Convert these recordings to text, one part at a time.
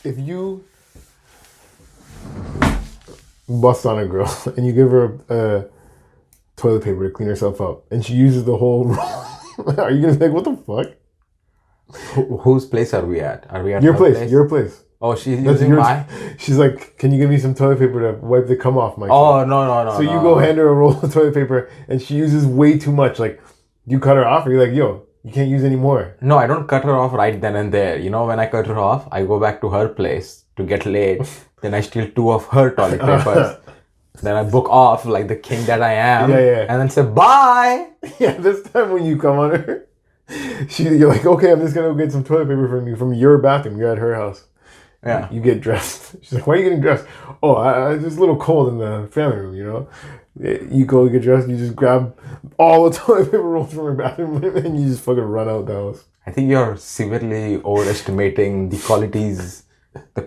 if you bust on a girl and you give her a toilet paper to clean herself up, and she uses the whole roll, are you gonna be like, what the fuck? Whose place are we at? Are we at Your her place. Your place. Oh, she's That's using your. my. She's like, can you give me some toilet paper to wipe the cum off my? Oh no. So you go hand her a roll of toilet paper, and she uses way too much. Like, you cut her off, or you're like, yo, you can't use any more. No, I don't cut her off right then and there. You know, when I cut her off, I go back to her place to get laid. Then I steal 2 of her toilet papers. Then I book off like the king that I am. Yeah. And then say bye. Yeah, this time when you come on her, you're like, okay, I'm just gonna go get some toilet paper from you from your bathroom. You're at her house. Yeah. You get dressed. She's like, why are you getting dressed? Oh, it's just a little cold in the family room, you know? You go get dressed, you just grab all the toilet paper rolls from her bathroom and you just fucking run out the house. I think you're severely overestimating the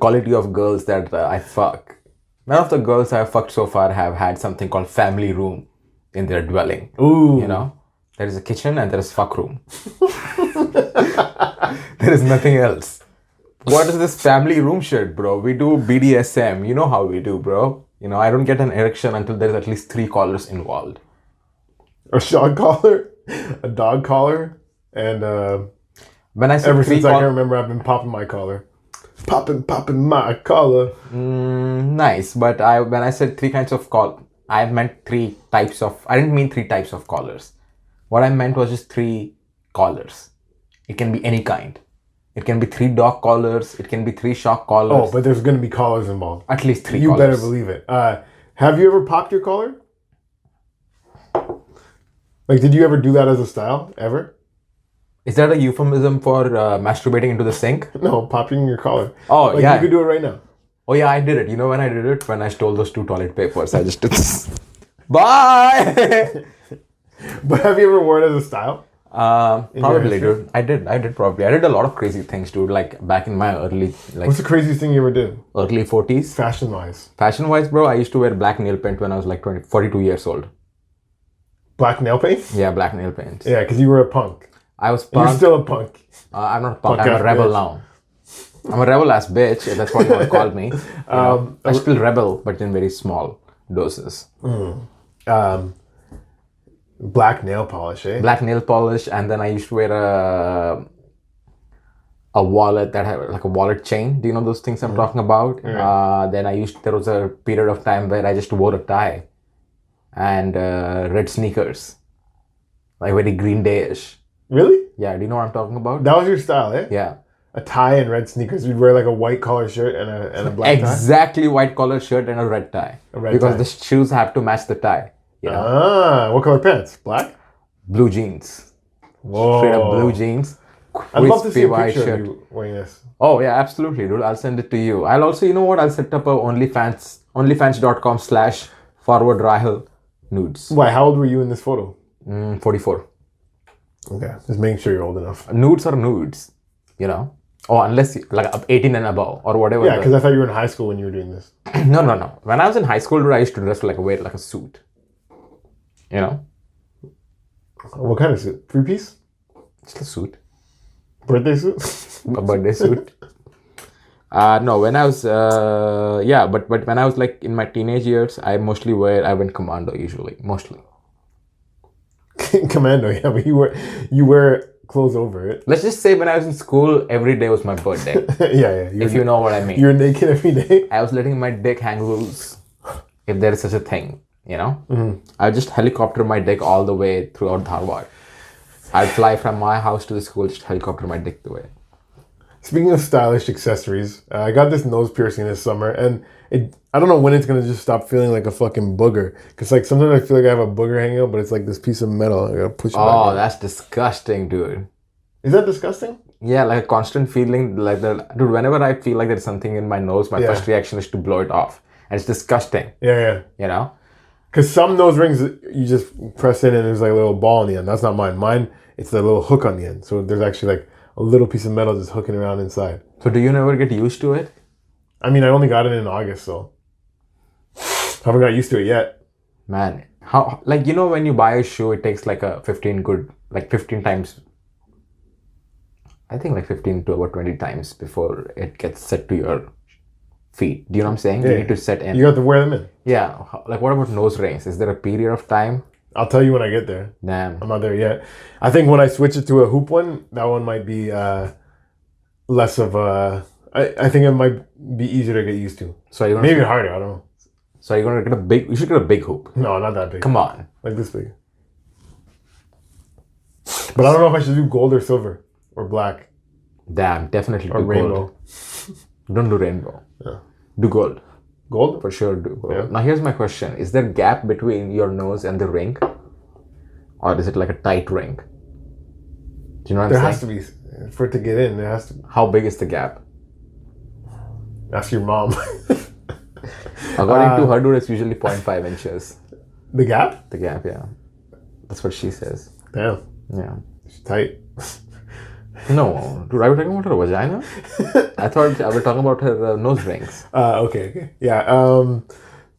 quality of girls that I fuck. None of the girls I've fucked so far have had something called family room in their dwelling. Ooh. You know? There is a kitchen and there is fuck room. There is nothing else. What is this family room shit, bro? We do BDSM. You know how we do, bro. You know, I don't get an erection until there's at least 3 collars involved. A shot collar, a dog collar, and when I say ever since I can remember, I've been popping my collar. Popping my collar. Nice, but when I said 3 kinds of I meant 3 types of. I didn't mean 3 types of collars. What I meant was just 3 collars. It can be any kind. It can be 3 dog collars. It can be 3 shock collars. Oh, but there's going to be collars involved. At least 3 you collars. You better believe it. Have you ever popped your collar? Like, did you ever do that as a style? Ever? Is that a euphemism for masturbating into the sink? No, popping your collar. Oh, like, yeah. You could do it right now. Oh, yeah, I did it. You know when I did it? When I stole those 2 toilet papers. I just did this. Bye! But have you ever worn it as a style? Probably, dude. I did probably. I did a lot of crazy things, dude. Like back in my early, like. What's the craziest thing you ever did? Early 40s. Fashion-wise. Fashion-wise, bro, I used to wear black nail paint when I was like 42 years old. Black nail paint? Yeah, black nail paint. Yeah, because you were a punk. I was punk. You're still a punk. I'm not a punk. I'm a rebel now. I'm a rebel ass bitch. If that's what you want to call me. I still rebel, but in very small doses. Black nail polish, eh? Black nail polish, and then I used to wear a wallet that had like a wallet chain. Do you know those things I'm talking about? Then there was a period of time where I just wore a tie and red sneakers, like very Green Day-ish. Really? Yeah. Do you know what I'm talking about? That was your style, eh? Yeah. A tie and red sneakers. You'd wear like a white collar shirt and a black tie. Exactly, white collar shirt and a red tie. Because the shoes have to match the tie. You know? What color pants? Black? Blue jeans. Whoa. Straight up blue jeans. I'd love to see a picture of you wearing this. Oh yeah, absolutely, dude. I'll send it to you. I'll also, you know what? I'll set up a onlyfans.com/forward nudes. Why? How old were you in this photo? 44. Okay, just making sure you're old enough. Nudes are nudes, you know? Oh, unless like 18 and above or whatever. Yeah, because I thought you were in high school when you were doing this. No. When I was in high school, dude, I used to wear like a suit. You know? What kind of suit? 3-piece? Just a suit. Birthday suit? A birthday suit. No, when I was, but when I was like in my teenage years, I went commando usually, mostly. Commando, yeah, but you wear clothes over it. Let's just say when I was in school, every day was my birthday. yeah. If you know what I mean. You're naked every day? I was letting my dick hang loose, if there is such a thing, you know? Mm-hmm. I would just helicopter my dick all the way throughout Dharwad. I'd fly from my house to the school, just helicopter my dick the way. Speaking of stylish accessories, I got this nose piercing this summer, and I don't know when it's going to just stop feeling like a fucking booger. Because like sometimes I feel like I have a booger hanging out, but it's like this piece of metal. I got to push it back. Oh, that's disgusting, dude. Is that disgusting? Yeah, like a constant feeling like that. Dude, whenever I feel like there's something in my nose, my first reaction is to blow it off. And it's disgusting. Yeah. You know? Because some nose rings, you just press in and there's like a little ball on the end. That's not mine. Mine, it's the little hook on the end. So there's actually like a little piece of metal just hooking around inside. So do you never get used to it? I mean, I only got it in August, so haven't got used to it yet. Man, how, like, you know, when you buy a shoe, it takes like 15 times. I think like 15 to about 20 times before it gets set to your feet. Do you know what I'm saying? You Yeah. need to set in. You have to wear them in. Yeah. Like what about nose rings? Is there a period of time? I'll tell you when I get there. Damn. I'm not there yet. I think when I switch it to a hoop one, that one might be less of a. I think it might be easier to get used to. So you're gonna Maybe harder. I don't know. So you're gonna get a big. You should get a big hoop. No, not that big. Come on. Like this big. But I don't know if I should do gold or silver or black Damn. Definitely or do rainbow. gold. Don't do rainbow. Yeah. Do gold. Gold? For sure do gold. Yeah. Now here's my question. Is there gap between your nose and the ring? Or is it like a tight ring? Do you know what There I'm has saying? to be for it to get in. There has to. How big is the gap? Ask your mom. According to her, dude, it's usually 0.5 inches. The gap? The gap, yeah. That's what she says. Damn, Yeah. it's tight. No, dude, are we talking about her vagina? I thought I was talking about her nose rings. Okay. Yeah.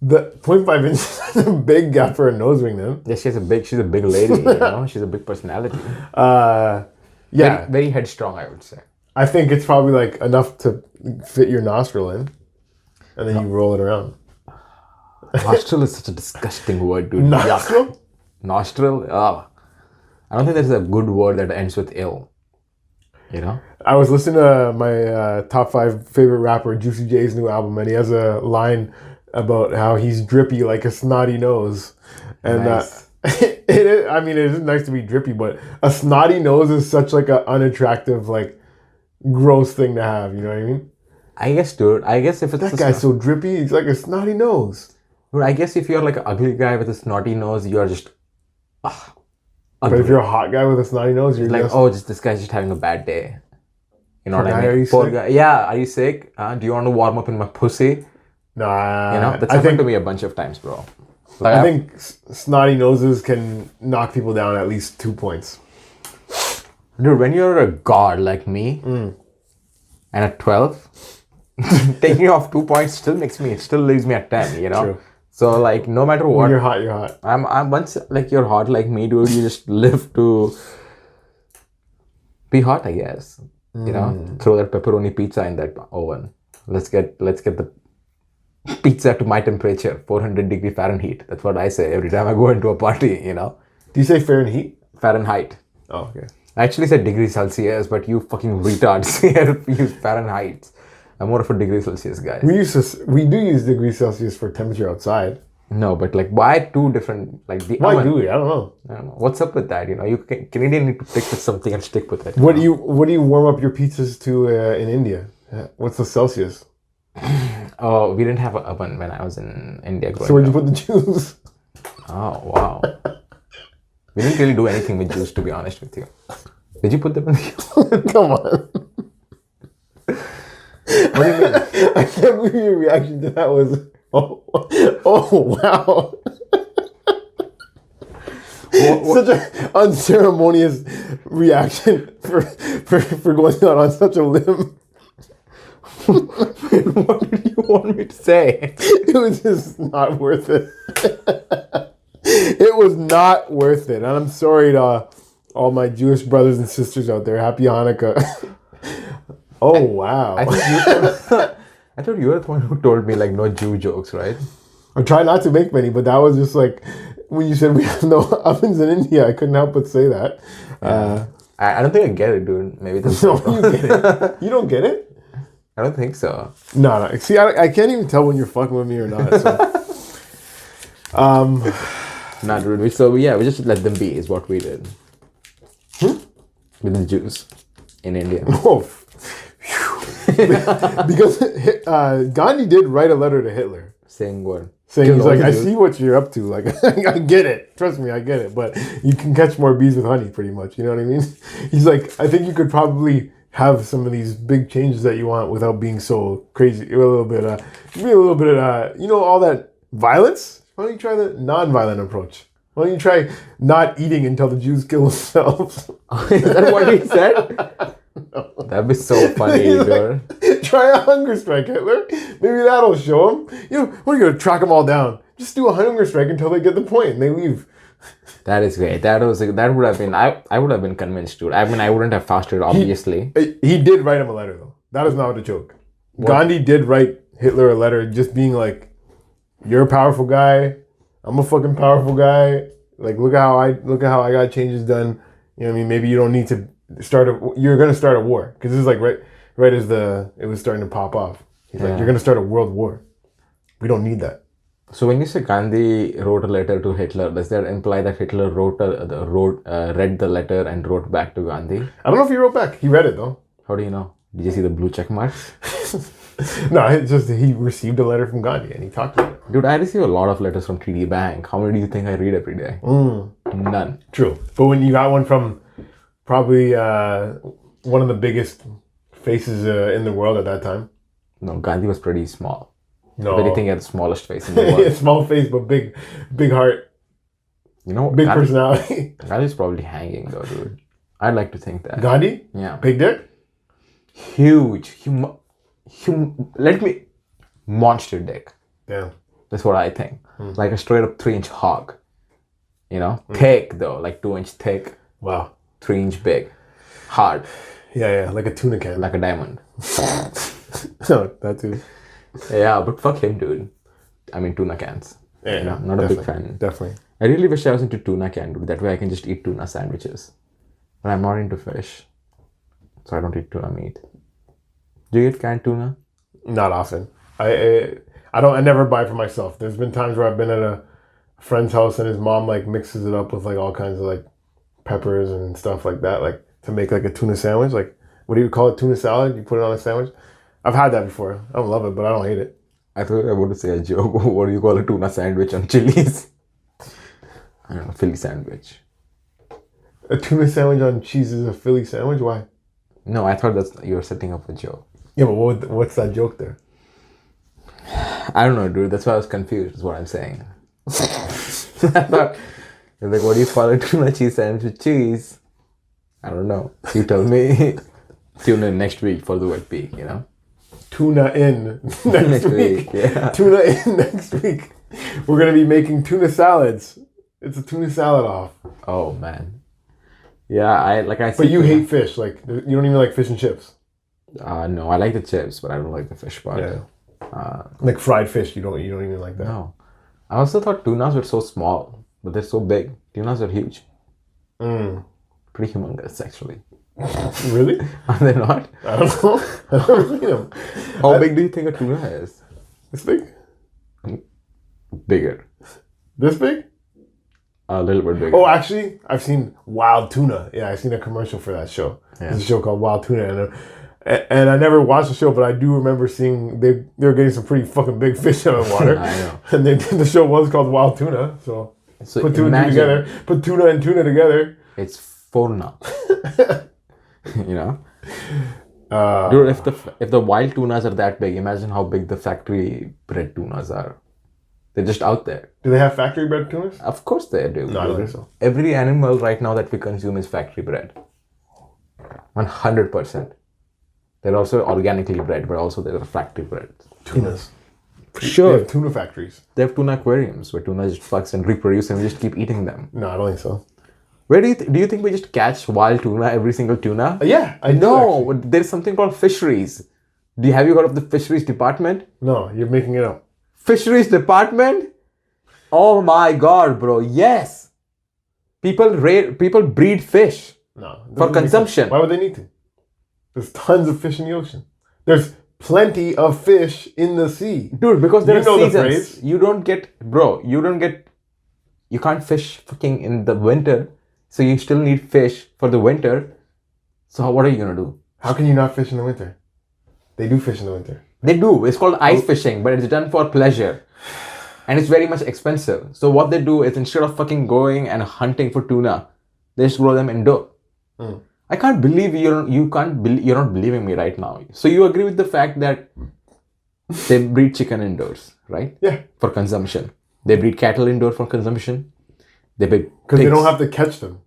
The 0.5 inches is a big gap for a nose ring, then. Yeah, she's a big lady, you know? She's a big personality. Yeah. Very, very headstrong, I would say. I think it's probably like enough to fit your nostril in, and then you roll it around. Nostril is such a disgusting word, dude. Nostril? Yuck. Nostril? Oh. I don't think there's a good word that ends with ill. You know? I was listening to my top 5 favorite rapper, Juicy J's new album, and he has a line about how he's drippy like a snotty nose. And Nice. it is, I mean, it is nice to be drippy, but a snotty nose is such like an unattractive, like gross thing to have. You know what I mean? I guess, dude. I guess if it's That guy's so drippy. He's like a snotty nose. Dude, I guess if you're like an ugly guy with a snotty nose, you're just But if you're a hot guy with a snotty nose, you're like, just, oh, just this guy's just having a bad day. You know Poor what I guy, mean? are you Poor sick? guy. Yeah, are you sick? Do you want to warm up in my pussy? nah. You know, that's I happened think to me a bunch of times, bro. Like, I think snotty noses can knock people down at least 2 points. dude, when you're a god like me, and at 12, taking off 2 points still leaves me at 10. You know. True. So like, no matter When what, you're hot, you're hot. I'm once like you're hot like me, dude. You just live to be hot, I guess. You know, throw that pepperoni pizza in that oven. Let's get the pizza to my temperature, 400 degree Fahrenheit. That's what I say every time I go into a party. You know, Do you say Fahrenheit? Fahrenheit. Oh, okay. I actually said degree Celsius, but you fucking retards here use Fahrenheit. I'm more of a degree Celsius guy. We do use degrees Celsius for temperature outside. No, but like, why two different like the Why oven? do we? I don't know. I don't know. What's up with that? You know, you Canadian need to stick with something and stick with it. What do you warm up your pizzas to in India? What's the Celsius? Oh, we didn't have an oven when I was in India. So where'd you put the juice? Oh, wow. We didn't really do anything with juice, to be honest with you. Did you put them in the... Come on. What do you mean? I can't believe your reaction to that was, oh wow. Such an unceremonious reaction for going out on such a limb. What did you want me to say? It was just not worth it. It was not worth it. And I'm sorry to all my Jewish brothers and sisters out there. Happy Hanukkah. Oh, wow. I thought you were the one who told me, like, no Jew jokes, right? I try not to make many, but that was just like, when you said we have no ovens in India, I couldn't help but say that. I don't think I get it, dude. Maybe that's... No, you get it. You don't get it? I don't think so. No. See, I can't even tell when you're fucking with me or not. So. Nah, dude. We just let them be, is what we did. With the Jews in India. Oh, because Gandhi did write a letter to Hitler Saying what? saying, Kill he's all like, the I Jews. see what you're up to. Like, I get it. Trust me, I get it. But you can catch more bees with honey, pretty much. You know what I mean? He's like, I think you could probably have some of these big changes that you want without being so crazy. A little bit, all that violence. Why don't you try the non-violent approach? Why don't you try not eating until the Jews kill themselves? Is that what he said? No. That'd be so funny, dude. Try a hunger strike, Hitler. Maybe that'll show them. You know, we're going to track them all down. Just do a hunger strike until they get the point and they leave. That is great. That would have been I would have been convinced, dude. I mean, I wouldn't have fasted, obviously. He did write him a letter, though. That is not a joke. Gandhi did write Hitler a letter, just being like, "You're a powerful guy. I'm a fucking powerful guy. Like, look at how I got changes done. You know what I mean? Maybe you don't need to you're gonna start a war, because this is like right as it was starting to pop off. He's like, you're gonna start a world war. We don't need that." So when you say Gandhi wrote a letter to Hitler, does that imply that Hitler read the letter and wrote back to Gandhi? I don't know if he wrote back. He read it though. How do you know? Did you see the blue check marks? No, it's just he received a letter from Gandhi and he talked to him. Dude, I receive a lot of letters from TD Bank. How many do you think I read every day? None. True. But when you got one from probably one of the biggest faces in the world at that time. No, Gandhi was pretty small. No. If anything, he had the smallest face in the world. Small face, but big heart. You know, big personality. Gandhi's probably hanging though, dude. I'd like to think that. Gandhi? Yeah. Big dick? Huge. Monster dick. Yeah. That's what I think. Like a straight up 3-inch hog. You know? Thick though, like 2-inch thick. Wow. 3-inch big. Hard. Yeah, like a tuna can. Like a diamond. No, that too. Yeah, but fuck him, dude. I mean, tuna cans. Yeah, you know, not a big fan. Definitely. I really wish I was into tuna can, dude. That way I can just eat tuna sandwiches. But I'm not into fish. So I don't eat tuna meat. Do you eat canned tuna? Not often. I never buy for myself. There's been times where I've been at a friend's house and his mom like mixes it up with like all kinds of like peppers and stuff like that, like to make like a tuna sandwich. Like, what do you call it? Tuna salad? You put it on a sandwich? I've had that before. I don't love it, but I don't hate it. I thought I would say a joke. What do you call a tuna sandwich on Chili's? I don't know, Philly sandwich. A tuna sandwich on cheese is a Philly sandwich? Why? No, I thought you were setting up a joke. Yeah, but what's that joke there? I don't know, dude. That's why I was confused, is what I'm saying. I thought, you're like, what do you call a tuna cheese sandwich with cheese? I don't know. You tell me. Tune in next week for the Wet Beak, you know? Tuna in next week. Yeah. Tuna in next week. We're going to be making tuna salads. It's a tuna salad off. Oh, man. Yeah, But you hate fish. Like, you don't even like fish and chips. No, I like the chips, but I don't like the fish part. Yeah. Like fried fish, you don't even like that. No. I also thought tunas were so small, but they're so big. Tunas are huge. Pretty humongous, actually. Really? Are they not? I don't know. I've never seen them. How big do you think a tuna is? This big? Bigger. This big? A little bit bigger. Oh, actually, I've seen Wild Tuna. Yeah, I've seen a commercial for that show. Yeah. There's a show called Wild Tuna, and I never watched the show, but I do remember seeing they were getting some pretty fucking big fish out of the water. I know. And the show was called Wild Tuna, so put two and two together. Put tuna and tuna together. It's fauna. You know? Dude, if the wild tunas are that big, imagine how big the factory bred tunas are. They're just out there. Do they have factory bred tunas? Of course they do. No, I don't think so. Every animal right now that we consume is factory bred. 100%. They're also organically bred, but also they're factory bred. Tunas. Sure. They have tuna factories. They have tuna aquariums where tuna just fucks and reproduce and we just keep eating them. No, I don't think so. Where do you think we just catch wild tuna, every single tuna? Yeah, I do. No, there's something called fisheries. Have you heard of the fisheries department? No, you're making it up. Fisheries department? Oh my god, bro. Yes. People breed fish. No. For consumption. Why would they need to? There's tons of fish in the ocean. There's plenty of fish in the sea. Dude, because there are seasons. The phrase. You can't fish fucking in the winter. So you still need fish for the winter. So what are you going to do? How can you not fish in the winter? They do fish in the winter. They do. It's called ice fishing, but it's done for pleasure. And it's very much expensive. So what they do is instead of fucking going and hunting for tuna, they just grow them indoor. I can't believe you're not believing me right now. So you agree with the fact that they breed chicken indoors, right? Yeah. For consumption. They breed cattle indoor for consumption. They breed because they don't have to catch them.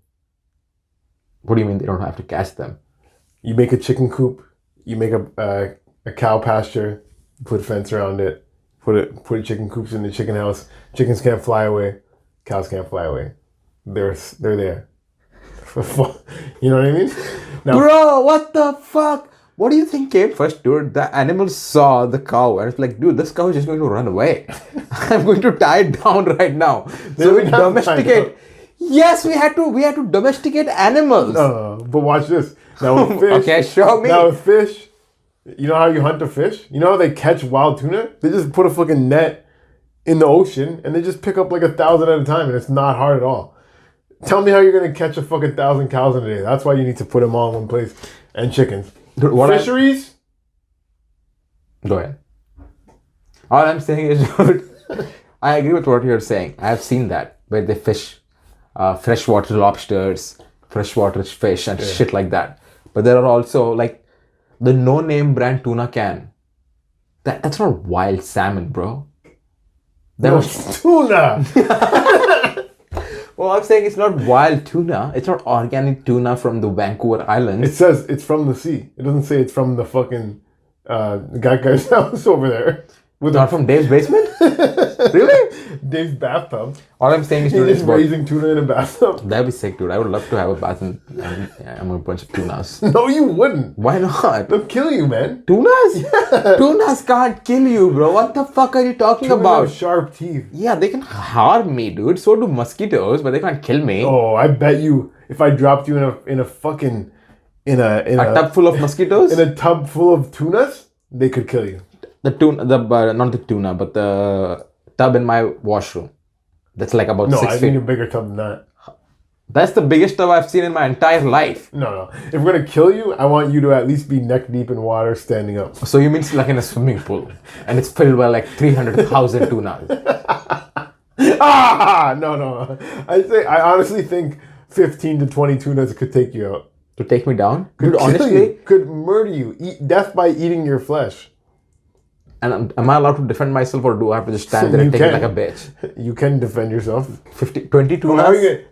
What do you mean they don't have to catch them? You make a chicken coop. You make a cow pasture. Put a fence around it. Put chicken coops in the chicken house. Chickens can't fly away. Cows can't fly away. they're there. You know what I mean? Now, Bro, what the fuck? What do you think came first, dude? The animal saw the cow and it's like, dude, this cow is just going to run away. I'm going to tie it down right now. So we didn't have to tie it domesticate. Yes, we had to domesticate animals. no, but watch this. Now with fish. Okay, show me. Now with fish, you know how you hunt a fish? You know how they catch wild tuna? They just put a fucking net in the ocean and they just pick up like 1,000 at a time and it's not hard at all. Tell me how you're gonna catch a fucking 1,000 cows in a day. That's why you need to put them all in one place. And chickens. Dude, Fisheries? Go ahead. All I'm saying is, dude, I agree with what you're saying. I have seen that where they fish freshwater lobsters, freshwater fish, and shit like that. But there are also like the no-name brand tuna can. That's not wild salmon, bro. That was Tuna! Well, I'm saying it's not wild tuna. It's not organic tuna from the Vancouver Islands. It says it's from the sea. It doesn't say it's from the fucking guy's house over there. Not from Dave's basement? Really? Dave's bathtub. All I'm saying is, He's dude, just it's about, raising tuna in a bathtub. that'd be sick, dude. I would love to have a bath and I'm a bunch of tunas. No, you wouldn't. Why not? They'll kill you, man. Tunas? Tunas can't kill you, bro. What the fuck are you talking Tunas about? have sharp teeth. Yeah, they can harm me, dude. So do mosquitoes, but they can't kill me. Oh, I bet you if I dropped you in a fucking in a Tub full of mosquitoes? in a tub full of tunas, they could kill you. The tuna, not the tuna, but the tub in my washroom. That's like about No, 6 I feet. mean a bigger tub than that. That's the biggest tub I've seen in my entire life. No. If we're gonna kill you, I want you to at least be neck deep in water, standing up. So you mean it's like in a swimming pool, and it's filled by like 300,000 tunas. No. I honestly think 15 to 20 tunas could take you out. To take me down? Could Dude, kill honestly, you, could murder you, eat death by eating your flesh. and am I allowed to defend myself, or do I have to just stand there and You take it can. like a bitch? You can defend yourself. 20 tunas Well,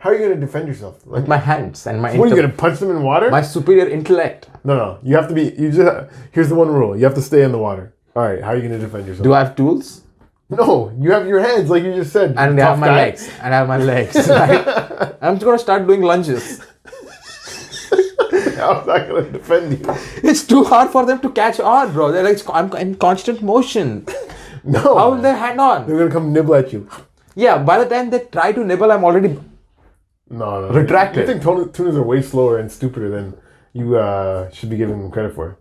how are you gonna defend yourself? Like, with my hands and my what are you gonna punch them in water? my superior intellect. No. You have to be. You just. Here's the one rule. You have to stay in the water. All right. How are you gonna defend yourself? Do I have tools? No. You have your hands, like you just said. And I Tough have my guy. legs. And I have my legs. Right? I'm just gonna start doing lunges. How's that gonna defend you? It's too hard for them to catch on, bro. They're like, I'm in constant motion. No. How will they hang on? They're gonna come nibble at you. Yeah, by the time they try to nibble, I'm already No. Retracted. You think tunas are way slower and stupider than you should be giving them credit for.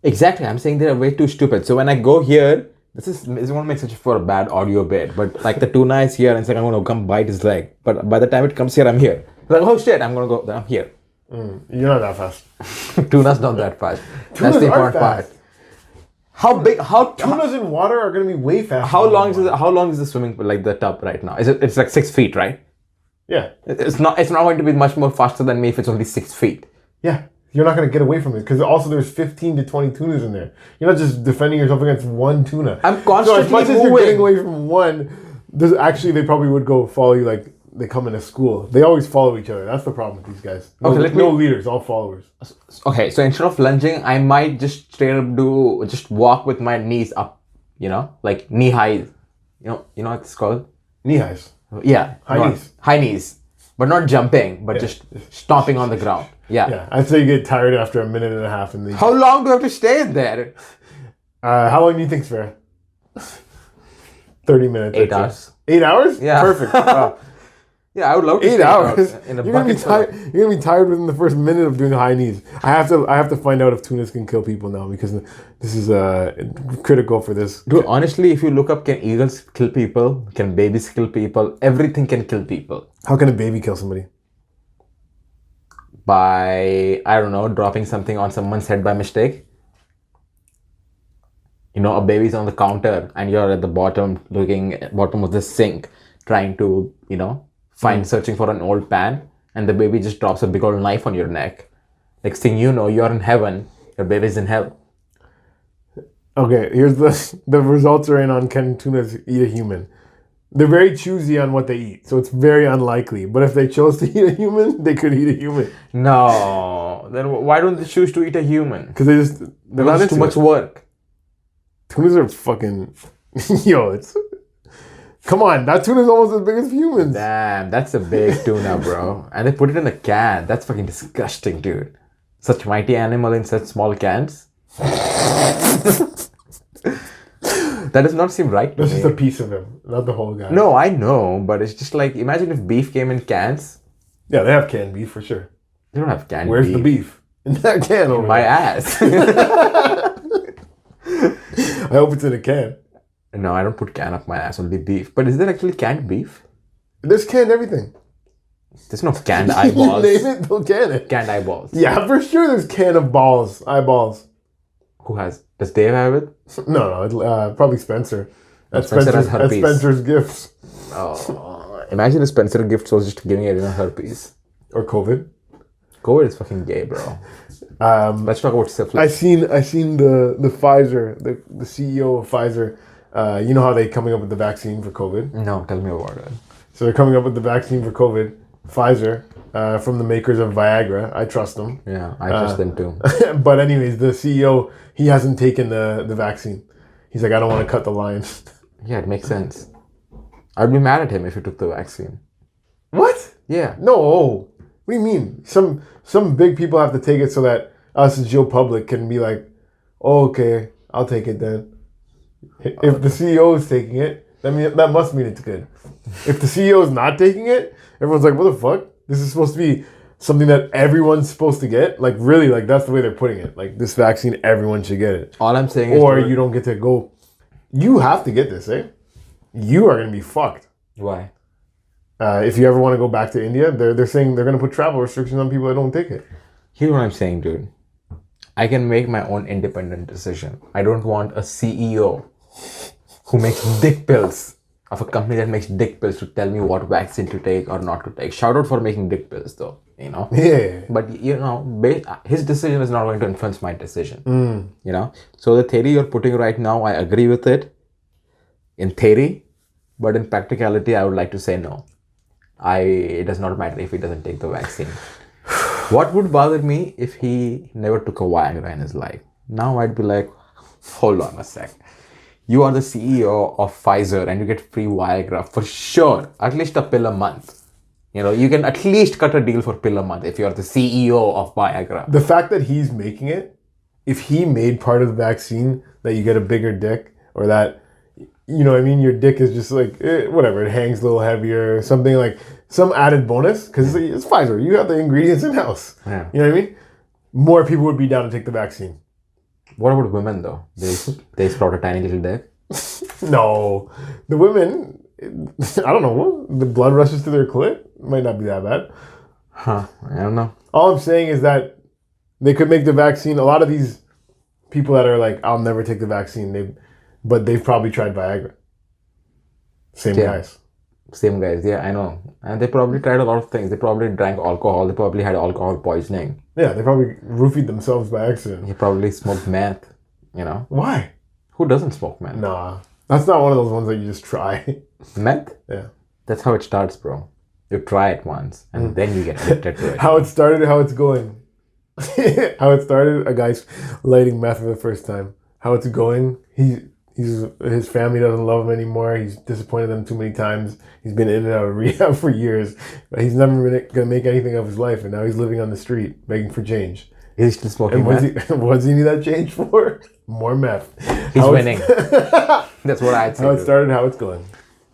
Exactly. I'm saying they're way too stupid. So when I go here, this won't make such for a bad audio bit, but like the tuna is here and it's like I'm gonna come bite his leg. But by the time it comes here, I'm here. Like, oh shit, I'm gonna go. I'm here. You're not that fast. Tuna's not that fast. That's Tunas the are important part. fast. How big? How Tunas in water are gonna be way faster. how than long is water. how long is the swimming pool, like the tub right now? It's like 6 feet, right? Yeah. It's not going to be much more faster than me if it's only 6 feet. Yeah. You're not gonna get away from it because also there's 15 to 20 tunas in there. You're not just defending yourself against one tuna. I'm So as constantly much as you're moving. getting away from one, there's actually they probably would go follow you like they come into school. They always follow each other. That's the problem with these guys. No, Okay, let me- no leaders, all followers. Okay, so instead of lunging, I might just straight up just walk with my knees up, like knee high. You know what it's called? Knee highs. Yeah, High knees. High knees, but not jumping, but just stomping on the ground. Yeah. Yeah, I'd say you get tired after a minute and a half. And How long do I have to stay in there? how long do you think's fair? 30 minutes. 8 I'd say. hours. 8 hours? Yeah. Perfect. Wow. Yeah, I would love to 8 stay hours. in a You're gonna be bucket. tired. You're gonna be tired within the first minute of doing high knees. I have to find out if tunas can kill people now because this is critical for this. Dude, honestly, if you look up, can eagles kill people? Can babies kill people? Everything can kill people. How can a baby kill somebody? By, I don't know, dropping something on someone's head by mistake. A baby's on the counter and you're at the bottom of the sink trying to, searching for an old pan, and the baby just drops a big old knife on your neck. Next thing you know, you're in heaven, your baby's in hell. Okay, here's the results are in on can tunas eat a human. They're very choosy on what they eat, so it's very unlikely. But if they chose to eat a human, they could eat a human No, then why don't they choose to eat a human? because they're not It's too into much it. work. Tunas are fucking it's Come on, that tuna is almost as big as humans. Damn, that's a big tuna, bro. And they put it in a can. That's fucking disgusting, dude. Such mighty animal in such small cans. That does not seem right to That's me. just a piece of him, not the whole guy. No, I know, but it's just like, imagine if beef came in cans. Yeah, they have canned beef for sure. They don't have canned Where's beef. the beef? In that can over My there. ass. I hope it's in a can. No, I don't put can up my ass, only beef. But is there actually canned beef? There's canned everything. There's no canned You eyeballs. name it, they'll can it. Canned eyeballs. Yeah, for sure there's can of balls, eyeballs. Who has? Does Dave have it? No, probably Spencer. At Spencer has Spencer's, at herpes. Spencer's Gifts. Oh, imagine if Spencer Gifts was just giving everyone herpes. Or COVID. COVID is fucking gay, bro. Let's talk about syphilis. I seen the Pfizer, the CEO of Pfizer. You know how they coming up with the vaccine for COVID? No, tell me about it. So they're coming up with the vaccine for COVID. Pfizer, from the makers of Viagra. I trust them. Yeah, I trust them too. But anyways, the CEO, he hasn't taken the vaccine. He's like, I don't want to cut the line. Yeah, it makes sense. I'd be mad at him if he took the vaccine. What? Yeah. No. What do you mean? Some big people have to take it so that us as Joe Public can be like, oh, okay, I'll take it then. If the CEO is taking it, that must mean it's good. If the CEO is not taking it, everyone's like, what the fuck? This is supposed to be something that everyone's supposed to get? Like, really, like, that's the way they're putting it. Like, this vaccine, everyone should get it. All I'm saying is... Or you don't get to go. You have to get this, eh? You are going to be fucked. Why? If you ever want to go back to India, they're saying they're going to put travel restrictions on people that don't take it. Here's what I'm saying, dude. I can make my own independent decision. I don't want a CEO who makes dick pills of a company that makes dick pills to tell me what vaccine to take or not to take. Shout out for making dick pills, though. You know? Yeah. But, you know, his decision is not going to influence my decision. You know? So the theory you're putting right now, I agree with it. In theory. But in practicality, I would like to say no. It does not matter if he doesn't take the vaccine. What would bother me if he never took a Viagra in his life? Now I'd be like, hold on a sec. You are the CEO of Pfizer and you get free Viagra for sure. At least a pill a month. You know, you can at least cut a deal for pill a month if you're the CEO of Viagra. The fact that he's making it, if he made part of the vaccine that you get a bigger dick or that, you know what I mean, your dick is just like, whatever, it hangs a little heavier, something like some added bonus, because it's Pfizer, you have the ingredients in-house. Yeah. You know what I mean? More people would be down to take the vaccine. What about women though? They sprout a tiny little dick? No. The women, I don't know, the blood rushes to their clit? Might not be that bad. Huh, I don't know. All I'm saying is that they could make the vaccine, a lot of these people that are like, I'll never take the vaccine, but they've probably tried Viagra. Same guys. Same guys, yeah, I know. And they probably tried a lot of things. They probably drank alcohol. They probably had alcohol poisoning. Yeah, they probably roofied themselves by accident. He probably smoked meth, you know? Why? Who doesn't smoke meth? Nah. That's not one of those ones that you just try. Meth? Yeah. That's how it starts, bro. You try it once, and then you get addicted to it. How it started, how it's going. How it started, a guy's lighting meth for the first time. How it's going, his family doesn't love him anymore. He's disappointed them too many times. He's been in and out of rehab for years. But he's never been going to make anything of his life. And now he's living on the street, begging for change. He's still smoking And meth. what does he need that change for? More meth. He's winning. That's what I'd say. How it dude. started, how it's going.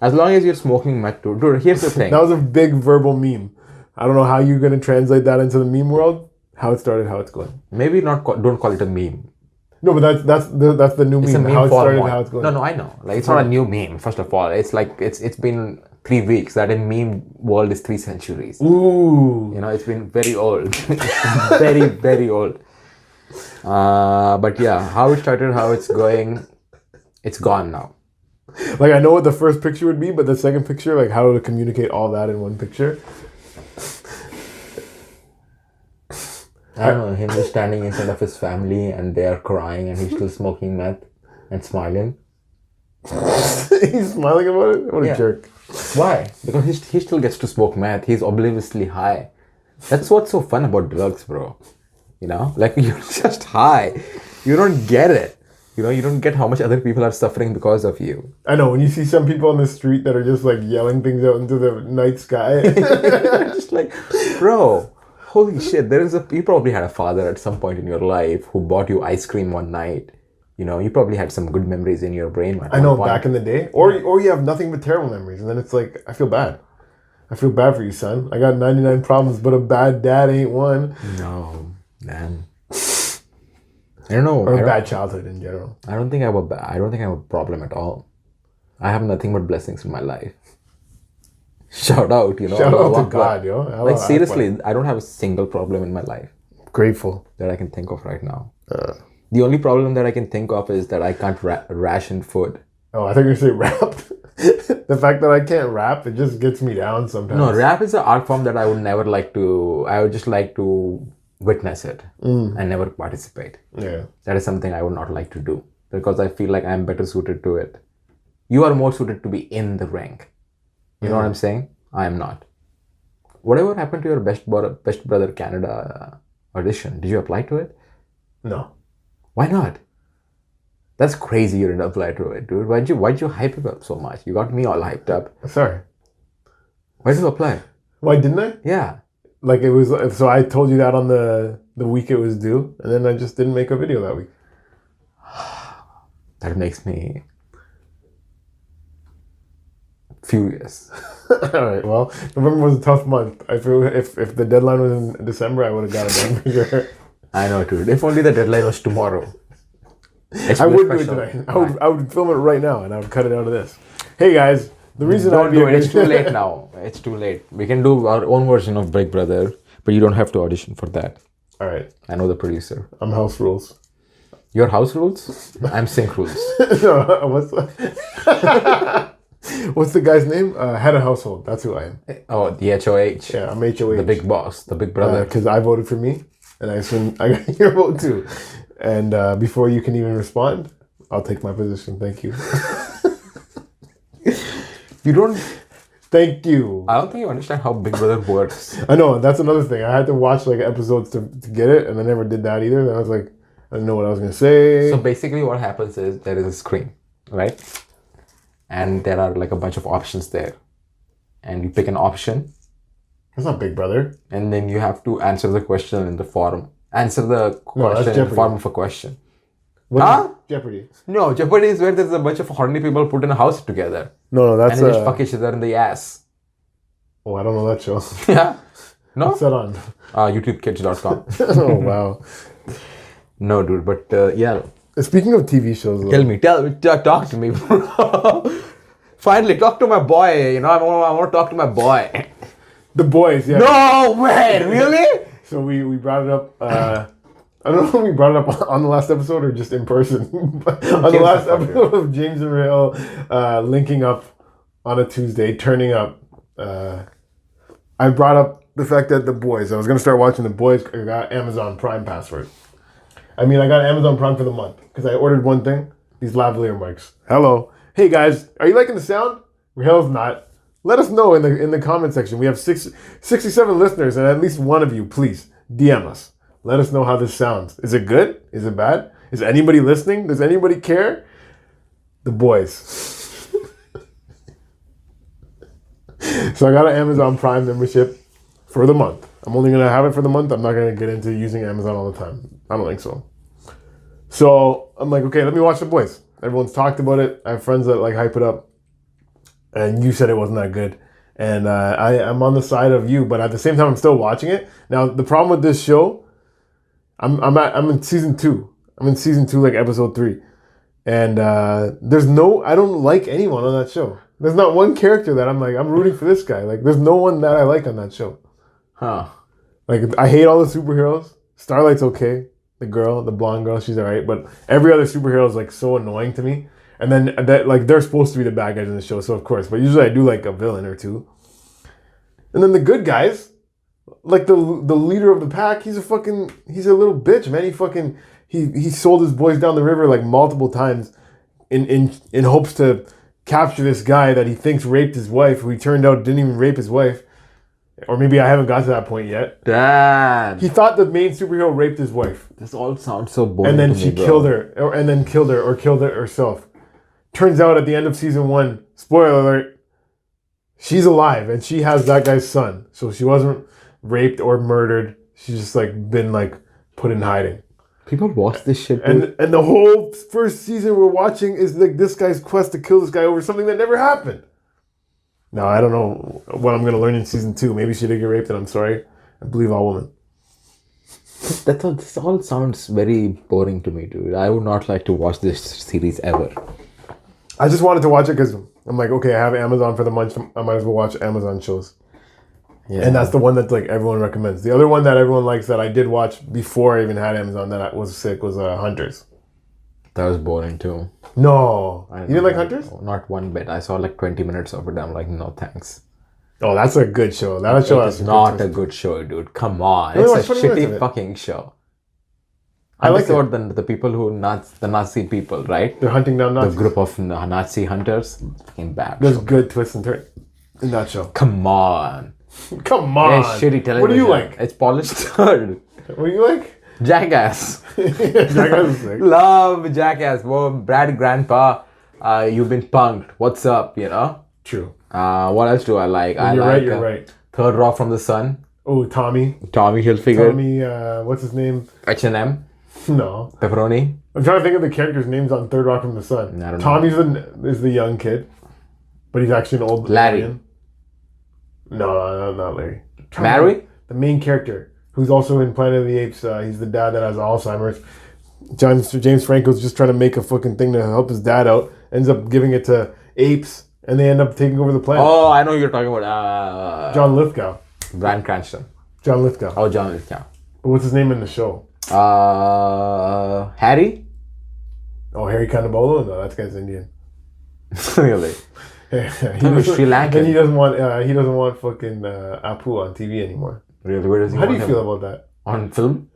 As long as you're smoking meth, dude, here's the thing. That was a big verbal meme. I don't know how you're going to translate that into the meme world. How it started, how it's going. Maybe don't call it a meme. No, but that's the new It's meme. a meme How it started, format. how it's going. No, I know. Like, it's not a new meme, first of all. It's like, it's been 3 weeks. That in meme world is 3 centuries. Ooh. You know, it's been very old. Very, very old. But yeah, how it started, how it's going, it's gone now. Like, I know what the first picture would be, but the second picture, like how to communicate all that in one picture. I don't know, him just standing in front of his family and they are crying and he's still smoking meth and smiling. He's smiling about it? What a Yeah. jerk. Why? Because he still gets to smoke meth. He's obliviously high. That's what's so fun about drugs, bro. You know? Like, you're just high. You don't get it. You know, you don't get how much other people are suffering because of you. I know when you see some people on the street that are just like yelling things out into the night sky. Just like, bro, holy shit! You probably had a father at some point in your life who bought you ice cream one night. You know, you probably had some good memories in your brain. I know back in the day, or you have nothing but terrible memories, and then it's like I feel bad. I feel bad for you, son. I got 99 problems, but a bad dad ain't one. No, man. I don't know. Or a bad childhood in general. I don't think I have a problem at all. I have nothing but blessings in my life. Shout out, you know. Shout out to God, yo. Like seriously, I don't have a single problem in my life. Grateful. That I can think of right now. The only problem that I can think of is that I can't ration food. Oh, I thought you were going to say rap. The fact that I can't rap, it just gets me down sometimes. No, rap is an art form that I would never like to... I would just like to witness it and never participate. Yeah. That is something I would not like to do because I feel like I'm better suited to it. You are more suited to be in the ring. You know what I'm saying? I am not. Whatever happened to your Best Brother Canada audition? Did you apply to it? No. Why not? That's crazy you didn't apply to it, dude. Why'd you hype it up so much? You got me all hyped up. Sorry. Why did you apply? Why didn't I? Yeah. Like it was, so I told you that on the week it was due, and then I just didn't make a video that week. That makes me furious. All right, well, November was a tough month. I feel if the deadline was in December, I would have got it done for sure. I know, dude. If only the deadline was tomorrow. I would do it tonight. I would film it right now, and I would cut it out of this. Hey guys, the reason Don't do it. It's too late now. It's too late. We can do our own version of Big Brother, but you don't have to audition for that. All right. I know the producer. I'm house rules. Your house rules? I'm sync rules. No, what's the guy's name? Head of household. That's who I am. Oh, the HOH. Yeah, I'm HOH. The big boss, the big brother. Because I voted for me, and I assume I got your vote too. And before you can even respond, I'll take my position. Thank you. You don't... Thank you. I don't think you understand how Big Brother works. I know, that's another thing. I had to watch like episodes to get it, and I never did that either. And I was like, I didn't know what I was going to say. So basically what happens is there is a screen, right? And there are like a bunch of options there. And you pick an option. That's not Big Brother. And then you have to answer the question in the form. Answer the question in the form of a question. Huh? Jeopardy. No, Jeopardy is where there's a bunch of horny people put in a house together. No, that's... And they just fuck each other in the ass. Oh, I don't know that show. Yeah? No? What's that on? YouTubekids.com. Oh, wow. No, dude, but yeah. Speaking of TV shows... Though, Tell me, talk to me, bro. Finally, talk to my boy. You know, I want to talk to my boy. The Boys, yeah. No, man, really? So we brought it up... I don't know if we brought it up on the last episode or just in person. On the last episode of James and Rael linking up on a Tuesday, turning up. I brought up the fact that The Boys, I was going to start watching The Boys. I got Amazon Prime password. I got Amazon Prime for the month because I ordered one thing, these lavalier mics. Hello. Hey guys, are you liking the sound? Rael's not. Let us know in the comment section. We have 67 listeners, and at least one of you, please, DM us. Let us know how this sounds. Is it good? Is it bad? Is anybody listening? Does anybody care? The Boys. So I got an Amazon Prime membership for the month. I'm only going to have it for the month. I'm not going to get into using Amazon all the time. I don't think so. So I'm like, okay, let me watch The Boys. Everyone's talked about it. I have friends that like hype it up. And you said it wasn't that good. And I'm on the side of you. But at the same time, I'm still watching it. Now, the problem with this show... I'm in season 2. I'm in season 2, like episode 3. And I don't like anyone on that show. There's not one character that I'm like, I'm rooting for this guy. Like, there's no one that I like on that show. Huh. Like, I hate all the superheroes. Starlight's okay. The blonde girl, she's alright. But every other superhero is like so annoying to me. And then that like they're supposed to be the bad guys in the show, so of course. But usually I do like a villain or two. And then the good guys, like the leader of the pack, he's a little bitch, man. He sold his boys down the river like multiple times in hopes to capture this guy that he thinks raped his wife, who he turned out didn't even rape his wife. Or maybe I haven't got to that point yet. Damn. He thought the main superhero raped his wife. This all sounds so boring. And then to she me, bro. killed her. And then killed her or killed her herself. Turns out at the end of season 1, spoiler alert, she's alive and she has that guy's son. So she wasn't raped or murdered. She's just like been like put in hiding. People watch this shit, dude. And the whole first season we're watching is like this guy's quest to kill this guy over something that never happened. Now, I don't know what I'm going to learn in season 2. Maybe she did get raped and I'm sorry. I believe all women. This all sounds very boring to me, dude. I would not like to watch this series ever. I just wanted to watch it because I'm like, okay, I have Amazon for the month. I might as well watch Amazon shows. Yeah. And that's the one that like everyone recommends. The other one that everyone likes that I did watch before I even had Amazon that I was sick was Hunters. That was boring too. No. You didn't like Hunters? Not one bit. I saw like 20 minutes of it. I'm like, no thanks. Oh, that's a good show. That show is not a good show, dude. Come on. Really, it's a shitty fucking show. I like the people who the Nazi people, right? They're hunting down Nazis. The group of Nazi hunters. Fucking bad. There's good twists and turns in that show. Come on. Come on. It's shitty television. What do you like? It's polished third. What do you like? Jackass. Jackass is sick. Love Jackass. Whoa, Brad Grandpa, you've been punked. What's up, you know? True. What else do I like? You're right. Third Rock from the Sun. Oh, Tommy Hilfiger. Tommy, what's his name? H&M. No. Pepperoni. I'm trying to think of the characters' names on Third Rock from the Sun. I don't know. Tommy's is the young kid, but he's actually an old Larry. alien. No, not Larry. Mary? The main character, who's also in Planet of the Apes. He's the dad that has Alzheimer's. James Franco's just trying to make a fucking thing to help his dad out. Ends up giving it to apes, and they end up taking over the planet. Oh, I know who you're talking about. John Lithgow. Bryan Cranston. John Lithgow. Oh, John Lithgow. But what's his name in the show? Harry? Oh, Harry Cannibolo? No, that guy's Indian. Really? Sri Lankan. And he doesn't want fucking Apu on TV anymore. Really? Where does he How want do you him? feel about that? On film?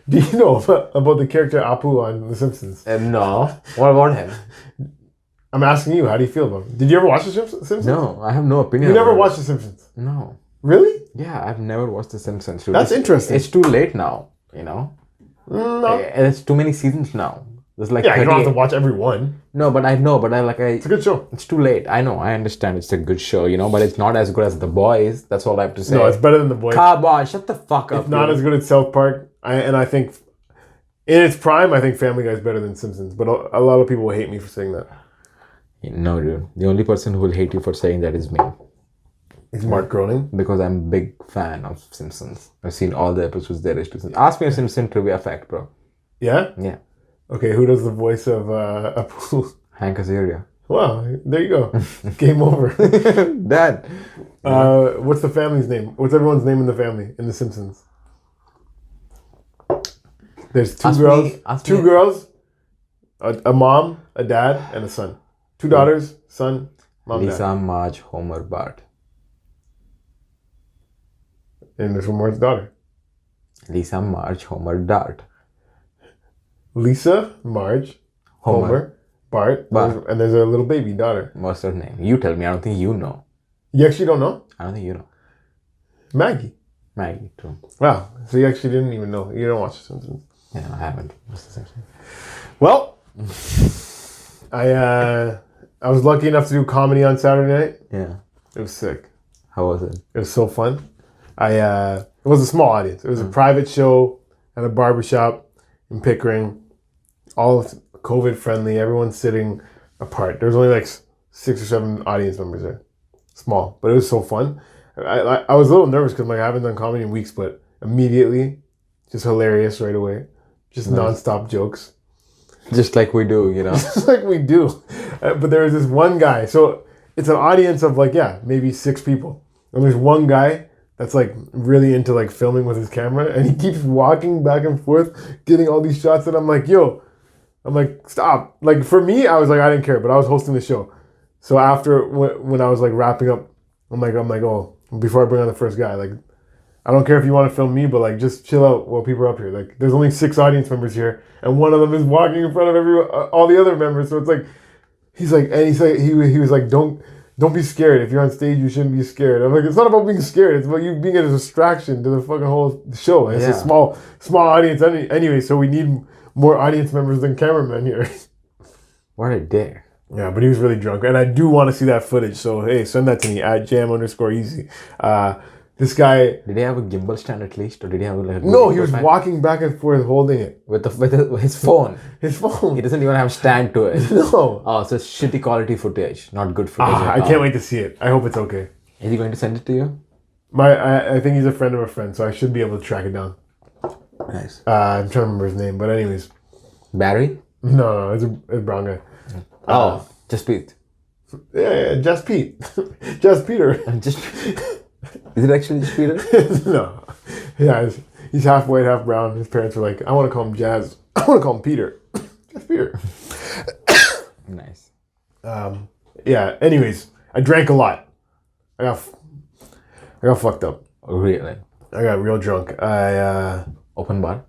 Do you know about the character Apu on The Simpsons? No. What about him? I'm asking you, how do you feel about him? Did you ever watch The Simpsons? No, I have no opinion. You never watched The Simpsons? No. Really? Yeah, I've never watched The Simpsons. Dude. That's interesting. It's too late now, you know? No. It's too many seasons now. There's like Yeah, you don't have 38. to watch every one. No, but I know, but It's a good show. It's too late. I know, I understand it's a good show, you know, but it's not as good as The Boys. That's all I have to say. No, it's better than The Boys. Come on, shut the fuck up. It's not as good as South Park. I think in its prime, I think Family Guy is better than Simpsons. But a lot of people will hate me for saying that. No, dude. The only person who will hate you for saying that is me. It's Mark Groening. Because I'm a big fan of Simpsons. I've seen all the episodes there is to Simpsons. Ask me a Simpson trivia fact, bro. Yeah? Yeah. Okay, who does the voice of Apu? Hank Azaria. Wow, there you go. Game over. Dad. What's the family's name? What's everyone's name in the family in The Simpsons? There's two girls, a mom, a dad, and a son. 2 daughters, son, mom, Lisa, dad. Marge, Homer, Bart. And there's one more daughter. Lisa, Marge, Homer, Dart. Lisa, Marge, Homer, Bart. And there's a little baby daughter. What's her name? You tell me. I don't think you know. You actually don't know? I don't think you know. Maggie. Maggie, too. Wow. So you actually didn't even know. You don't watch The Simpsons. Yeah, I haven't. What's the Simpsons? Well, I was lucky enough to do comedy on Saturday night. Yeah. It was sick. How was it? It was so fun. It was a small audience. It was a private show at a barbershop in Pickering. All COVID friendly. Everyone's sitting apart. There was only like 6 or 7 audience members there. Small, but it was so fun. I was a little nervous because I haven't done comedy in weeks, but immediately, just hilarious right away. Just nonstop jokes. Just like we do, you know. Just like we do. But there was this one guy. So it's an audience of maybe 6 people. And there's one guy that's like really into like filming with his camera, and he keeps walking back and forth, getting all these shots, and I'm like, stop. Like for me, I was like, I didn't care, but I was hosting the show. So after when I was like wrapping up, I'm like, oh, before I bring on the first guy, like, I don't care if you want to film me, but like, just chill out while people are up here. Like, there's only 6 audience members here, and one of them is walking in front of all the other members. So it's like, he was like, don't don't be scared. If you're on stage, you shouldn't be scared. I'm like, it's not about being scared. It's about you being a distraction to the fucking whole show. And it's a Yeah. small audience anyway. So we need more audience members than cameramen here. What a day. Yeah, but he was really drunk, and I do want to see that footage. So hey, send that to me at jam_easy. This guy. Did he have a gimbal stand at least, or did he have like a No, gimbal he was stand? walking back and forth holding it. with his phone. His phone. He doesn't even have stand to it. No. Oh, so it's shitty quality footage, not good footage. I can't wait to see it. I hope it's okay. Is he going to send it to you? I think he's a friend of a friend, so I should be able to track it down. Nice. I'm trying to remember his name, but anyways. Barry? No, it's a brown guy. Oh, just Pete. Yeah, just Pete. Just Peter. Just is it actually just Peter? No. Yeah, he's half white, half brown. His parents were like, I want to call him Jazz. I want to call him Peter. Just Peter. Nice. Yeah, anyways, I drank a lot. I got fucked up. Really? I got real drunk. Open bar?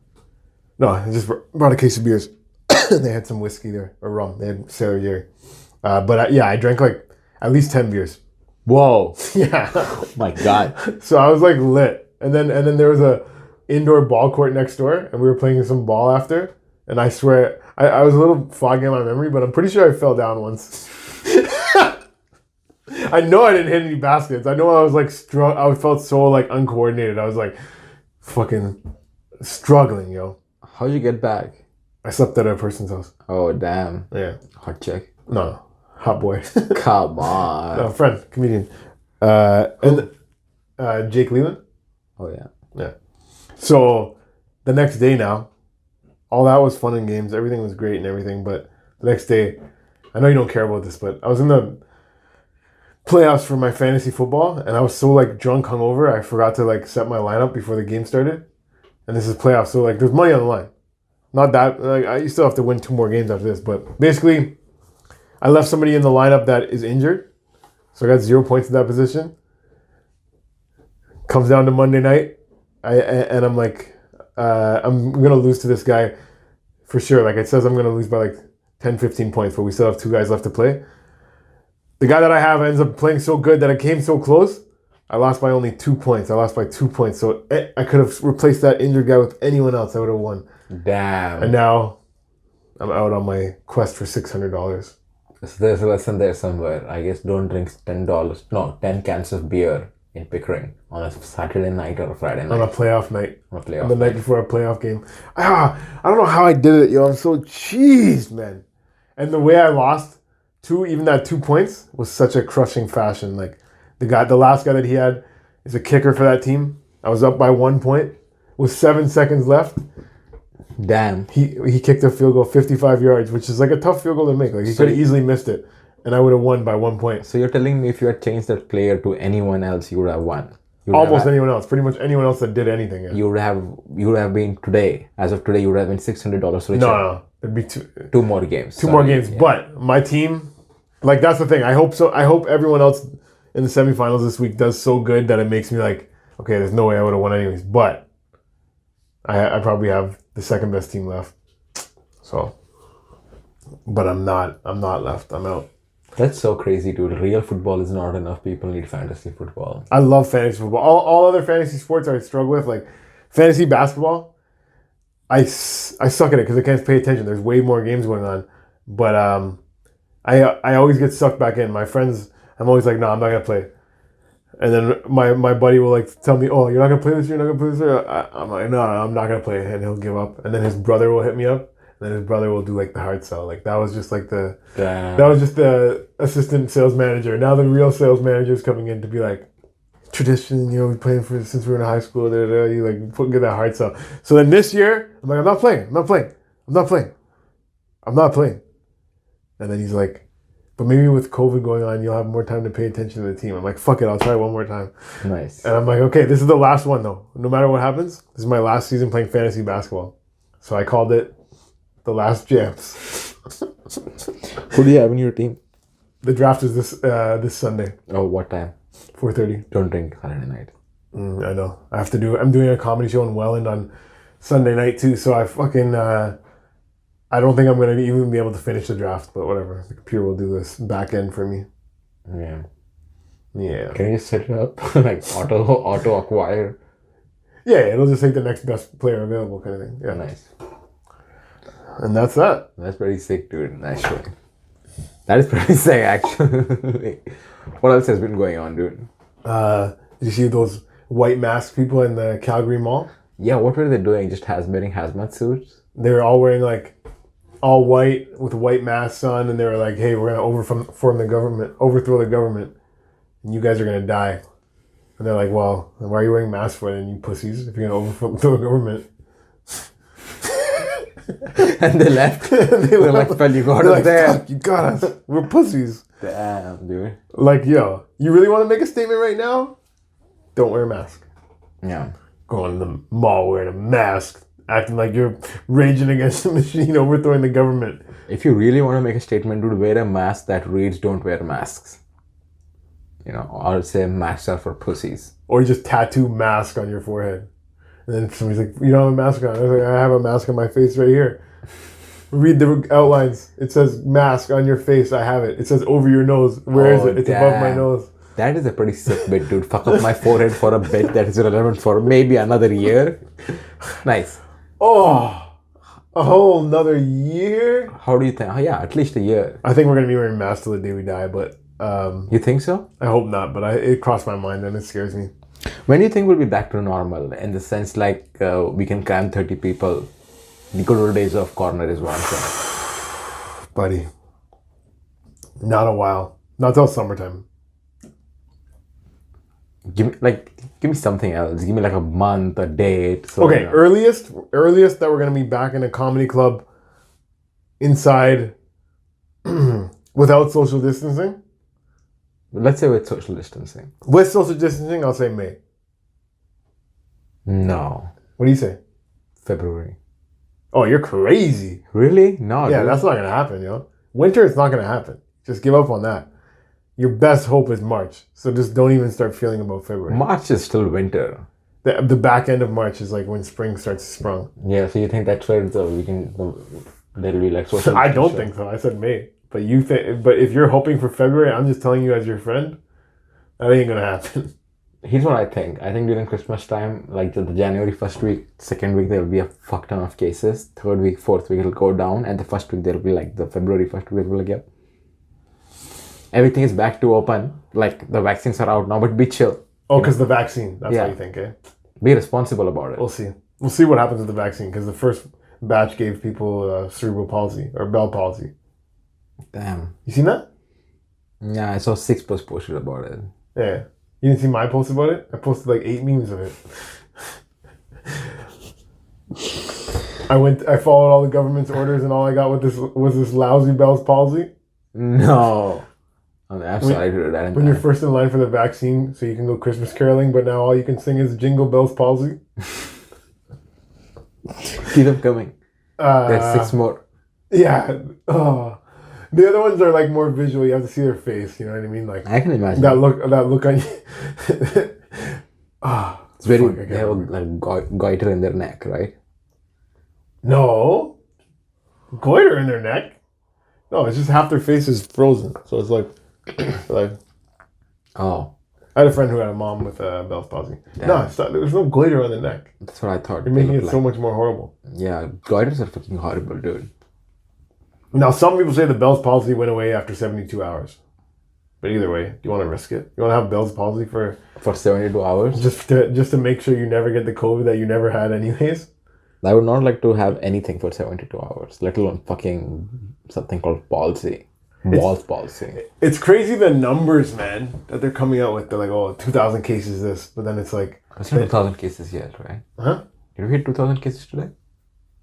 No, I just brought a case of beers. They had some whiskey there, or rum. They had Sarah Jerry. But I drank like at least 10 beers. Whoa. Yeah. My God. So I was like lit. And then there was a indoor ball court next door, and we were playing some ball after. And I swear, I was a little foggy in my memory, but I'm pretty sure I fell down once. I know I didn't hit any baskets. I know I was like I felt so like uncoordinated. I was like fucking struggling, yo. How'd you get back? I slept at a person's house. Oh, damn. Yeah. Hot chick. No. Hot boy. Come on. No, friend, comedian. Jake Leland. Oh, yeah. Yeah. So the next day now, all that was fun and games. Everything was great and everything. But the next day, I know you don't care about this, but I was in the playoffs for my fantasy football, and I was so like drunk, hungover, I forgot to like set my lineup before the game started. And this is playoffs, so like there's money on the line. Not that like you still have to win 2 more games after this, but basically, I left somebody in the lineup that is injured, so I got 0 points in that position. Comes down to Monday night, and I'm like, I'm gonna lose to this guy for sure. Like it says, I'm gonna lose by like 10, 15 points, but we still have 2 guys left to play. The guy that I have ends up playing so good that I came so close. I lost by only 2 points. I lost by 2 points, so I could have replaced that injured guy with anyone else. I would have won. Damn. And now I'm out on my quest for $600. So there's a lesson there somewhere. I guess don't drink $10 cans of beer in Pickering on a Saturday night or a Friday night. On a playoff night. On a playoff On the night before a playoff game. I don't know how I did it, yo. I'm so cheesed, man. And the way I lost, even that 2 points was such a crushing fashion. Like the last guy that he had is a kicker for that team. I was up by 1 point with 7 seconds left. Damn. He kicked a field goal 55 yards, which is like a tough field goal to make. Like he could have easily missed it, and I would have won by 1 point. So you're telling me if you had changed that player to anyone else, you would have won? Almost anyone else. Pretty much anyone else that did anything. Yeah. You would have been today. As of today, you would have been $600 richer. No. It'd be 2 more games. Two more games. Yeah. But my team, like that's the thing. I hope so. I hope everyone else in the semifinals this week does so good that it makes me like, okay, there's no way I would have won anyways. But I probably have the second best team left. So, but I'm not left. I'm out. That's so crazy, dude. Real football is not enough. People need fantasy football. I love fantasy football. All other fantasy sports I struggle with, like fantasy basketball. I suck at it because I can't pay attention. There's way more games going on. But I always get sucked back in. My friends, I'm always like, no, I'm not gonna play. And then my buddy will like tell me, oh, you're not gonna play this year, you're not gonna play this year. I'm like, no, I'm not gonna play, and he'll give up. And then his brother will hit me up, and then his brother will do like the hard sell. Like that was just like the assistant sales manager. Now the real sales manager is coming in to be like, tradition, you know, we're playing for since we were in high school. You like get that hard sell. So then this year, I'm like, I'm not playing. And then he's like, but maybe with COVID going on, you'll have more time to pay attention to the team. I'm like, fuck it, I'll try one more time. Nice. And I'm like, okay, this is the last one though. No matter what happens, this is my last season playing fantasy basketball. So I called it the last jams. Who do you have in your team? The draft is this Sunday. Oh, what time? 4:30. Don't drink Saturday night. I know. I'm doing a comedy show in Welland on Sunday night too. So I don't think I'm going to even be able to finish the draft, but whatever. The computer will do this back end for me. Yeah. Yeah. Can you just set it up? Like auto acquire? Yeah, it'll just take the next best player available kind of thing. Yeah. Nice. And that's that. That's pretty sick, dude. Nice show. That is pretty sick, actually. What else has been going on, dude? Did you see those white mask people in the Calgary Mall? Yeah, what were they doing? Just wearing hazmat suits? They were all wearing like all white with white masks on, and they were like, "Hey, we're gonna overthrow the government, and you guys are gonna die." And they're like, "Well, why are you wearing masks for then, you pussies? If you're gonna overthrow the government." And they left. They're like, "Well, you got us there. Fuck, you got us. We're pussies." Damn, dude. Like, yo, you really want to make a statement right now? Don't wear a mask. Yeah. Going to the mall wearing a mask, acting like you're raging against the machine, overthrowing the government. If you really want to make a statement, dude, wear a mask that reads "Don't wear masks." You know, or say masks are for pussies. Or you just tattoo mask on your forehead. And then somebody's like, "You don't have a mask on." I was like, "I have a mask on my face right here." Read the outlines. It says mask on your face. I have it. It says over your nose. Where is it? It's above my nose. That is a pretty sick bit, dude. Fuck up my forehead for a bit that is relevant for maybe another year. Nice. Oh, a whole another year? How do you think? Oh, yeah, at least a year. I think we're going to be wearing masks till the day we die, but You think so? I hope not, but it crossed my mind and it scares me. When do you think we'll be back to normal? In the sense like we can cram 30 people. The good old days of corner is what I'm saying. Buddy, not a while. Not till summertime. Give me something else. Give me like a month, a date. So, Okay, you know. earliest that we're gonna be back in a comedy club inside without social distancing. Let's say with social distancing. With social distancing, I'll say May. No. What do you say? February. Oh, you're crazy. Really? No. Yeah, dude. that's not gonna happen, yo. Winter, it's not gonna happen. Just give up on that. Your best hope is March, so just don't even start feeling about February. March is still winter. The back end of March is like when spring starts to sprung. Yeah, so you think that's where there'll be like social I don't distancing? think so. I said May, but you think. But if you're hoping for February, I'm just telling you as your friend, that ain't gonna happen. Here's what I think. I think during Christmas time, like the January first week, second week, there'll be a fuck ton of cases. Third week, fourth week, it'll go down. And the first week, there'll be like the February first week, will like, yep. Everything is back to open. Like the vaccines are out now, but be chill. Oh, because the vaccine. That's Yeah. what you think, eh? Be responsible about it. We'll see. We'll see what happens with the vaccine because the first batch gave people cerebral palsy or Bell palsy. Damn. You seen that? Yeah, I saw 6 posts posted about it. Yeah. You didn't see my post about it? I posted like 8 memes of it. I followed all the government's orders and all I got was this lousy Bell's palsy. No. I'm sorry to do that. When you're first in line for the vaccine, so you can go Christmas caroling, but now all you can sing is Jingle Bells palsy. Keep them coming. There's 6 more. Yeah. Oh. The other ones are like more visual. You have to see their face. You know what I mean? Like I can imagine. that look on you. It's very. They have a like goiter in their neck, right? No. Goiter in their neck? No, it's just half their face is frozen. So it's like Oh, I had a friend who had a mom with Bell's palsy. Damn. No, it's not, there was no goiter on the neck. that's what I thought. You're making They it look so like. much more horrible. Yeah, goiters are fucking horrible, dude. Now, some people say the Bell's palsy went away after 72 hours. But either way, do you want to risk it? You want to have Bell's palsy for 72 hours? just to make sure you never get the COVID that you never had anyways? I would not like to have anything for 72 hours, let alone fucking something called palsy. Ball's palsy. It's crazy the numbers, man, that they're coming out with. They're like, oh, 2,000 cases this. But then it's like... It's not 2,000 cases yet, right? Huh? Did we hit 2,000 cases today?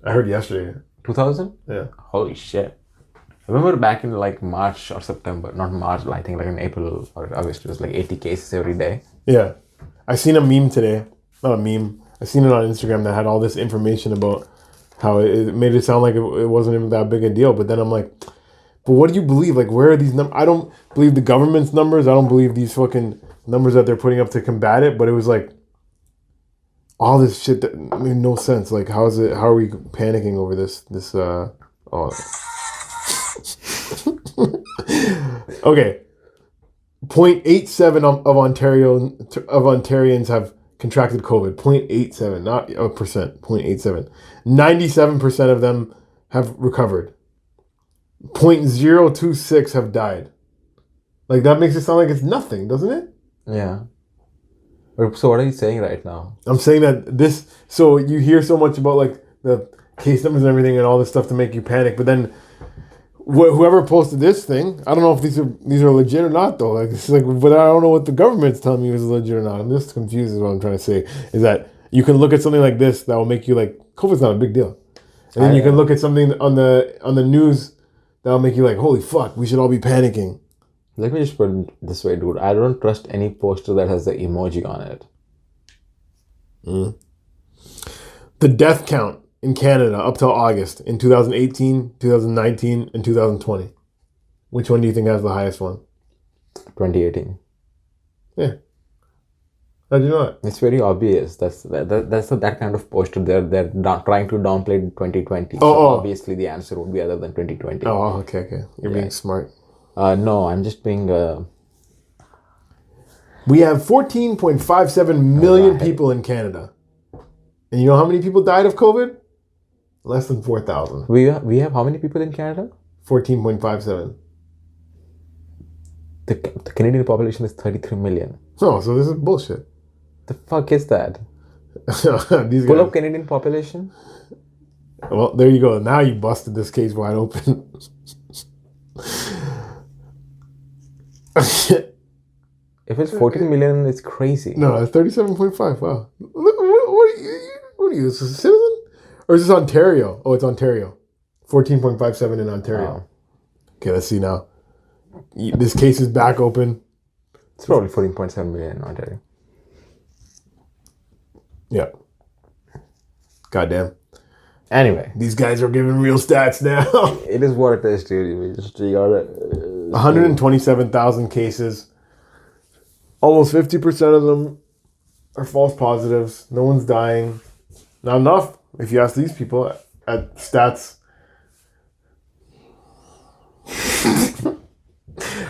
I heard yesterday. 2,000? Yeah. Holy shit. I remember back in like March or September, not March, but I think like in April or August, it was like 80 cases every day. Yeah. I seen a meme today. Not a meme. I seen it on Instagram that had all this information about how it made it sound like it wasn't even that big a deal. But then I'm like, but what do you believe? Like, where are these numbers? I don't believe the government's numbers. I don't believe these fucking numbers that they're putting up to combat it. But it was like all this shit that made no sense. Like, how are we panicking over this? Okay. 0.87 of Ontarians have contracted COVID. 0.87, not a percent. 0.87. 97% of them have recovered. 0.026 have died. Like, that makes it sound like it's nothing, doesn't it? Yeah. So what are you saying right now? I'm saying that so you hear so much about like the case numbers and everything and all this stuff to make you panic, but then whoever posted this thing, I don't know if these are legit or not though. Like, it's like, but I don't know what the government's telling me is legit or not. I'm just confused is what I'm trying to say. Is that you can look at something like this that will make you like, COVID's not a big deal. And then you can look at something on the news that'll make you like, holy fuck, we should all be panicking. Let me just put it this way, dude. I don't trust any poster that has the emoji on it. The death count in Canada up till August in 2018, 2019, and 2020. Which one do you think has the highest one? 2018. Yeah. How do you know that? It's very obvious. That's that kind of poster. They're trying to downplay 2020. So obviously the answer would be other than 2020. Oh, okay. You're being smart. No, I'm just being. We have 14.57 million people in Canada, and you know how many people died of COVID? Less than 4,000. We have how many people in Canada? 14.57. The Canadian population is 33 million. Oh, so this is bullshit. The fuck is that? These Pull guys. up Canadian population. Well, there you go. Now you busted this case wide open. If it's 14 million, it's crazy. No, it's 37.5. Wow. What are you, a citizen? Or is this Ontario? Oh, it's Ontario. 14.57 in Ontario. Wow. Okay, let's see now. This case is back open. It's probably 14.7 million in Ontario. Yeah. Goddamn. Anyway. These guys are giving real stats now. It is what it is, dude. You gotta... 127,000 cases. Almost 50% of them are false positives. No one's dying. Not enough. If you ask these people at stats.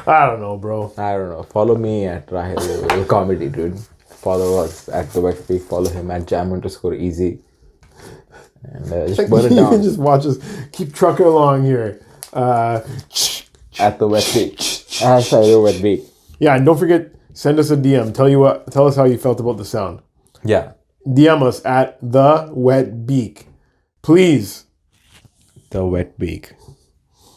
I don't know, bro. I don't know. Follow me at Rahil Comedy, dude. Follow us at the Wet Beak. Follow him at jam_easy. And just burn it You down. can just watch us keep trucking along here. At the Wet Beak. @ Wet Beak. Yeah, and don't forget, send us a DM. Tell us how you felt about the sound. Yeah. DM us at the Wet Beak. Please. The Wet Beak.